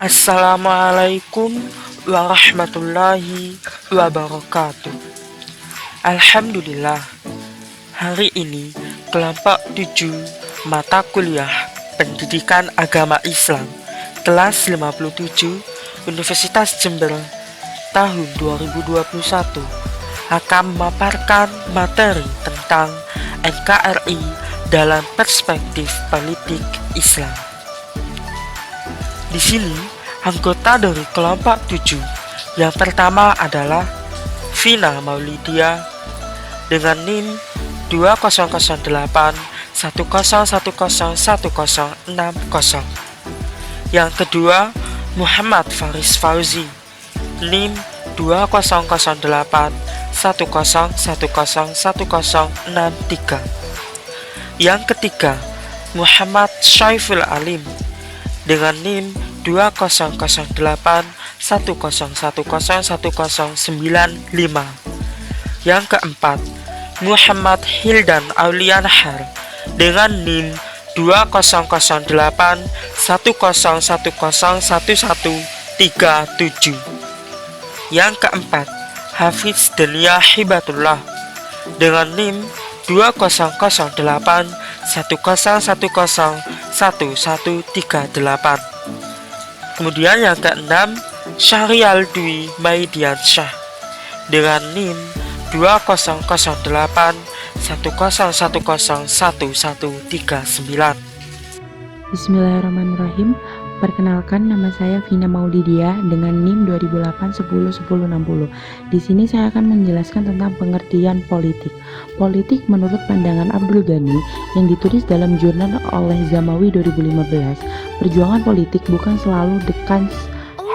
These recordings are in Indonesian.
Assalamualaikum warahmatullahi wabarakatuh. Alhamdulillah, hari ini kelompok 7 mata kuliah Pendidikan Agama Islam kelas 57 Universitas Jember tahun 2021 akan memaparkan materi tentang NKRI dalam perspektif politik Islam. Di sini, anggota dari kelompok 7 yang pertama adalah Vina Maulidia dengan NIM 2008 10101060. Yang kedua, Muhammad Faris Fauzi NIM 2008 10101063. Yang ketiga, Muhammad Syaiful Alim dengan NIM 2008 10101095. Yang keempat, Muhammad Hildan Aulianhar dengan NIM 2008 10101137. Yang keempat, Hafiz Denia Hibatullah dengan NIM 2008 10101138. Kemudian yang keenam, Syahrial Dwi Maidiansyah dengan NIM 2008 10101139. Bismillahirrahmanirrahim. Perkenalkan, nama saya Vina Maulidia dengan NIM 2008 101060. Di sini saya akan menjelaskan tentang pengertian politik. Politik menurut pandangan Abdul Ghani yang ditulis dalam jurnal oleh Zamawi 2015. Perjuangan politik bukan selalu the Kampf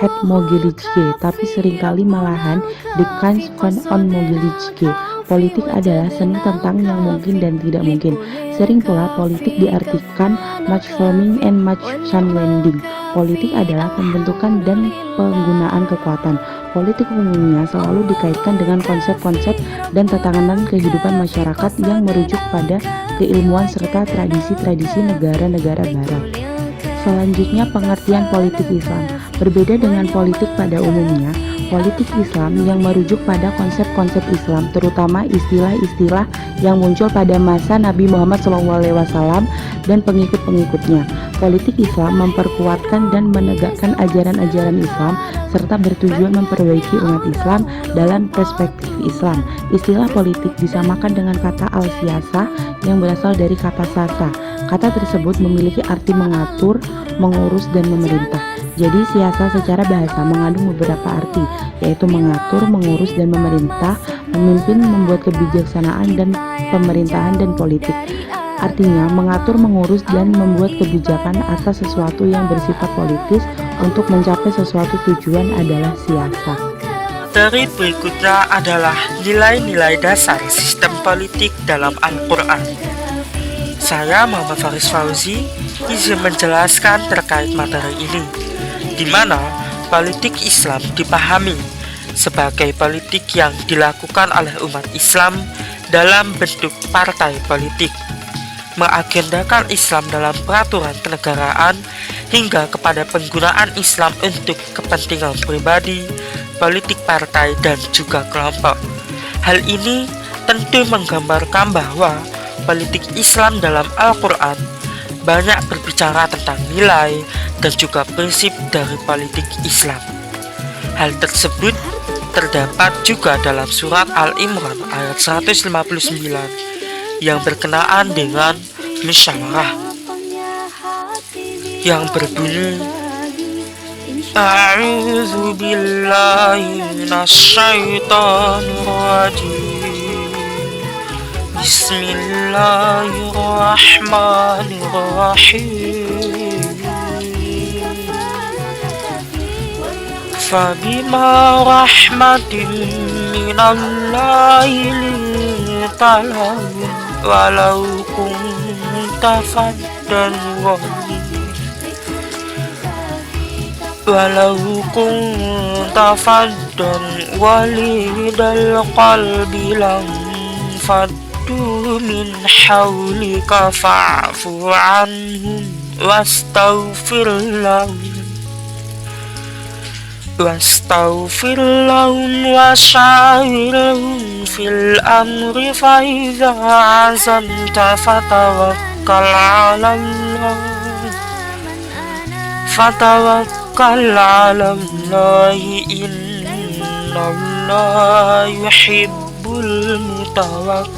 het Mogelijke, tapi seringkali malahan the Kampf van onmogelijke. Politik adalah seni tentang yang mungkin dan tidak mungkin. Sering pula politik diartikan machtvorming and machtsamening. Politik adalah pembentukan dan penggunaan kekuatan. Politik umumnya selalu dikaitkan dengan konsep-konsep dan tatanan kehidupan masyarakat yang merujuk pada keilmuan serta tradisi-tradisi negara-negara barat. Selanjutnya, pengertian politik Islam. Berbeda dengan politik pada umumnya, politik Islam yang merujuk pada konsep-konsep Islam, terutama istilah-istilah yang muncul pada masa Nabi Muhammad SAW dan pengikut-pengikutnya. Politik Islam memperkuatkan dan menegakkan ajaran-ajaran Islam serta bertujuan memperbaiki umat Islam dalam perspektif Islam. Istilah politik disamakan dengan kata al-siyasah yang berasal dari kata sata. Kata tersebut memiliki arti mengatur, mengurus, dan memerintah. Jadi siasa secara bahasa mengandung beberapa arti, yaitu mengatur, mengurus, dan memerintah, memimpin, membuat kebijaksanaan dan pemerintahan dan politik. Artinya mengatur, mengurus, dan membuat kebijakan atas sesuatu yang bersifat politis untuk mencapai sesuatu tujuan adalah siasa. Materi berikutnya adalah nilai-nilai dasar sistem politik dalam Al-Quran. Saya Muhammad Faris Fauzi izin menjelaskan terkait materi ini, di mana politik Islam dipahami sebagai politik yang dilakukan oleh umat Islam dalam bentuk partai politik, mengagendakan Islam dalam peraturan kenegaraan hingga kepada penggunaan Islam untuk kepentingan pribadi, politik partai, dan juga kelompok. Hal ini tentu menggambarkan bahwa politik Islam dalam Al-Quran banyak berbicara tentang nilai dan juga prinsip dari politik Islam. Hal tersebut terdapat juga dalam surat Al-Imran ayat 159 yang berkenaan dengan musyawarah yang berbunyi A'udzu billahi minasyaitonir rajim. Bismillahirrahmanirrahim. Fabima rahmatin minallahi lintalahum walau kunta faddan walidal qalbi lam faddu min hawlika fa'fu anhum wastaghfir lahum واستغفر لهم وشاورهم في الأمر فإذا عزمت فتوكل على الله إن الله يحب المتوكلين.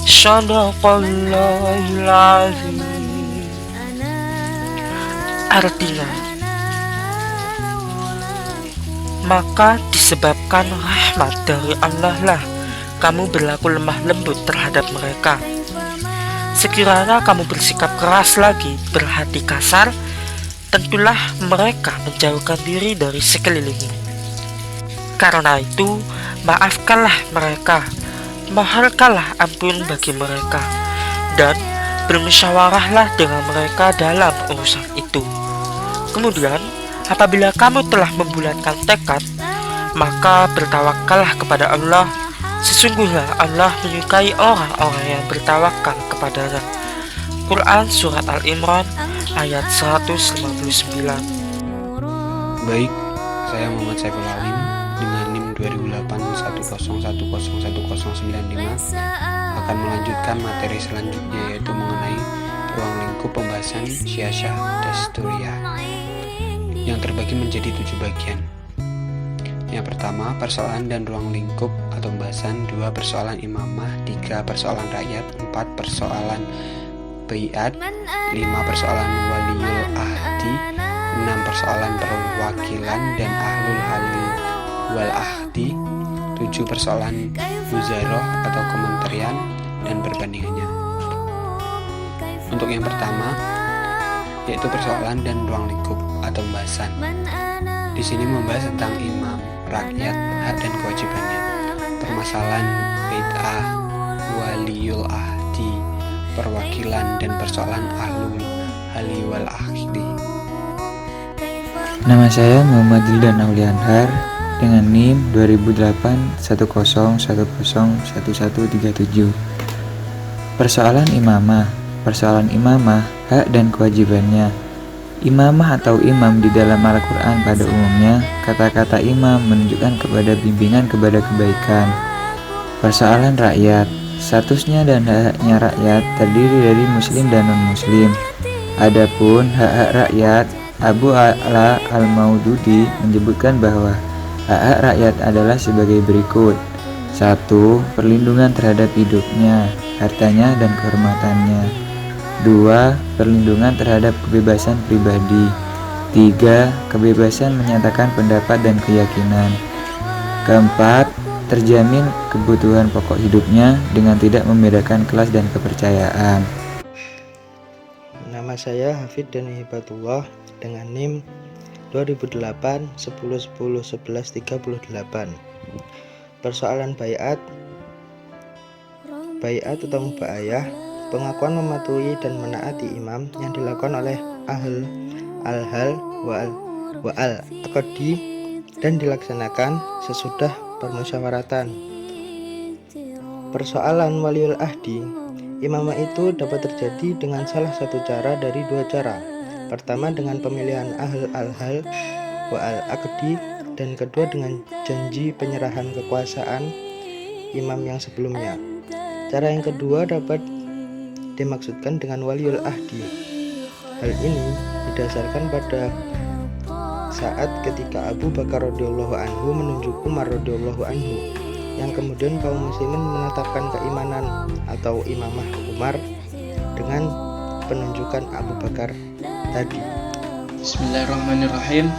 Sadaqallahul azim. Artinya, maka disebabkan rahmat dari Allah lah kamu berlaku lemah lembut terhadap mereka. Sekiranya kamu bersikap keras lagi, berhati kasar, tentulah mereka menjauhkan diri dari sekelilingmu. Karena itu, maafkanlah mereka, mohonkanlah ampun bagi mereka, dan bermusyawarahlah dengan mereka dalam urusan itu. Kemudian, apabila kamu telah membulatkan tekad, maka bertawakallah kepada Allah. Sesungguhnya Allah menyukai orang-orang yang bertawakal kepadanya. Quran Surat Al-Imran ayat 159. Baik, saya Muhammad Saiful Alim dengan NIM 200810101095 akan melanjutkan materi selanjutnya, yaitu mengenai ruang lingkup pembahasan Syiah Dasturiyah yang terbagi menjadi 7 bagian. Yang pertama, persoalan dan ruang lingkup atau pembahasan. 2, persoalan imamah. 3, persoalan rakyat. 4, persoalan baiat. 5, persoalan waliyul ahdi. 6, persoalan perwakilan dan ahlul halil wal ahdi. 7, persoalan wuzarah atau kementerian dan perbandingannya. Untuk yang pertama, yaitu persoalan dan ruang lingkup atau pembahasan. Di sini membahas tentang imam, rakyat, hak dan kewajibannya, permasalahan bid'ah, waliyul ahdi, perwakilan, dan persoalan ahlul hali wal ahdi. Nama saya Muhammad Dildan Aulianhar dengan NIM 200810101137. Persoalan imamah. Persoalan imamah, hak dan kewajibannya. Imamah atau imam di dalam Al-Quran pada umumnya, kata-kata imam menunjukkan kepada bimbingan kepada kebaikan. Persoalan rakyat, statusnya dan hak-haknya rakyat terdiri dari muslim dan non-muslim. Adapun hak-hak rakyat, Abu A'la Al-Maududi menyebutkan bahwa hak-hak rakyat adalah sebagai berikut. 1. Perlindungan terhadap hidupnya, hartanya dan kehormatannya. 2. Perlindungan terhadap kebebasan pribadi. 3. Kebebasan menyatakan pendapat dan keyakinan. 4. Terjamin kebutuhan pokok hidupnya dengan tidak membedakan kelas dan kepercayaan. Nama saya Hafid Dani Hibatullah dengan NIM 200810101138. Persoalan baiat atau mubaayah, pengakuan mematuhi dan menaati imam yang dilakukan oleh al-hal wa al-aqdi dan dilaksanakan sesudah permusyawaratan. Persoalan waliul ahdi, imamah itu dapat terjadi dengan salah satu cara dari 2 cara. Pertama dengan pemilihan al-hal wa al-aqdi, dan kedua dengan janji penyerahan kekuasaan imam yang sebelumnya. Cara yang kedua dapat dimaksudkan dengan waliul ahdi. Hal ini didasarkan pada saat ketika Abu Bakar radhiyallahu anhu menunjuk Umar radhiyallahu anhu, yang kemudian kaum muslimin menetapkan keimanan atau imamah Umar dengan penunjukan Abu Bakar tadi. Bismillahirrahmanirrahim.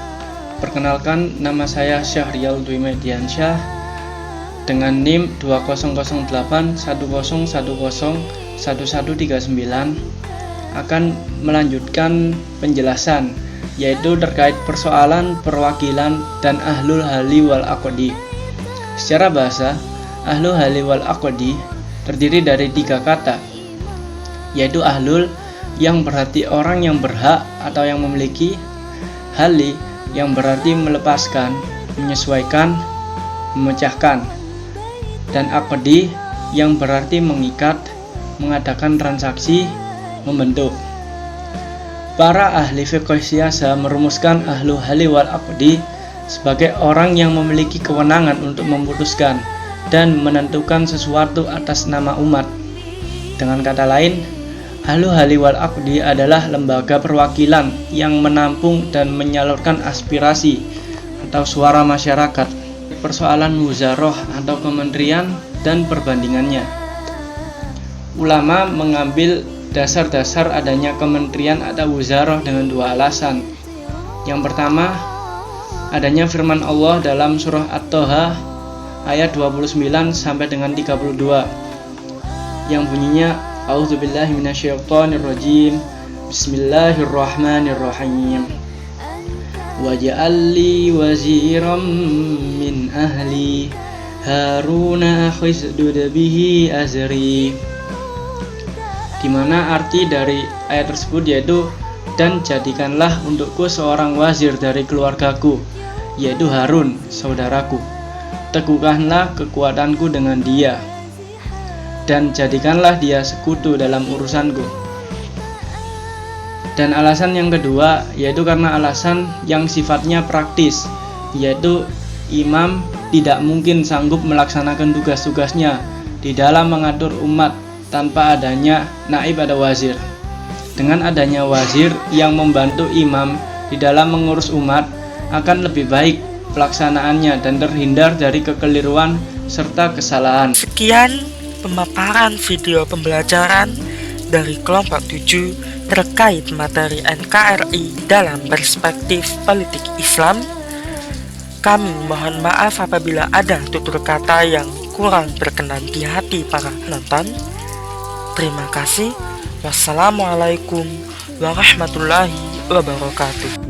Perkenalkan, nama saya Syahrial Dwi Mediansyah dengan NIM 200810101139 akan melanjutkan penjelasan, yaitu terkait persoalan perwakilan dan ahlul hali wal aqdi. Secara bahasa, ahlul hali wal aqdi terdiri dari 3 kata, yaitu ahlul yang berarti orang yang berhak atau yang memiliki, hali yang berarti melepaskan, menyesuaikan, memecahkan, dan aqdi yang berarti mengikat, mengadakan transaksi, membentuk. Para ahli fiqh siyasa merumuskan ahlul halli wal aqdi sebagai orang yang memiliki kewenangan untuk memutuskan dan menentukan sesuatu atas nama umat. Dengan kata lain, ahlul halli wal aqdi adalah lembaga perwakilan yang menampung dan menyalurkan aspirasi atau suara masyarakat, persoalan muzaroh atau kementerian dan perbandingannya. Ulama mengambil dasar-dasar adanya kementerian atau wuzaroh dengan dua alasan. Yang pertama, adanya firman Allah dalam surah At-Toha ayat 29 sampai dengan 32 yang bunyinya A'udzubillahi minasyaitonirrajim. Bismillahirrahmanirrahim. Waj'alli waziran min ahli Haruna akhisdud bihi azri. Di mana arti dari ayat tersebut yaitu, dan jadikanlah untukku seorang wazir dari keluargaku, yaitu Harun, saudaraku. Teguhkanlah kekuatanku dengan dia, dan jadikanlah dia sekutu dalam urusanku. Dan alasan yang kedua yaitu karena alasan yang sifatnya praktis, yaitu imam tidak mungkin sanggup melaksanakan tugas-tugasnya di dalam mengatur umat tanpa adanya naib atau wazir. Dengan adanya wazir yang membantu imam di dalam mengurus umat, akan lebih baik pelaksanaannya dan terhindar dari kekeliruan serta kesalahan. Sekian pemaparan video pembelajaran dari kelompok 7 terkait materi NKRI dalam perspektif politik Islam. Kami mohon maaf apabila ada tutur kata yang kurang berkenan di hati para penonton. Terima kasih. Wassalamualaikum warahmatullahi wabarakatuh.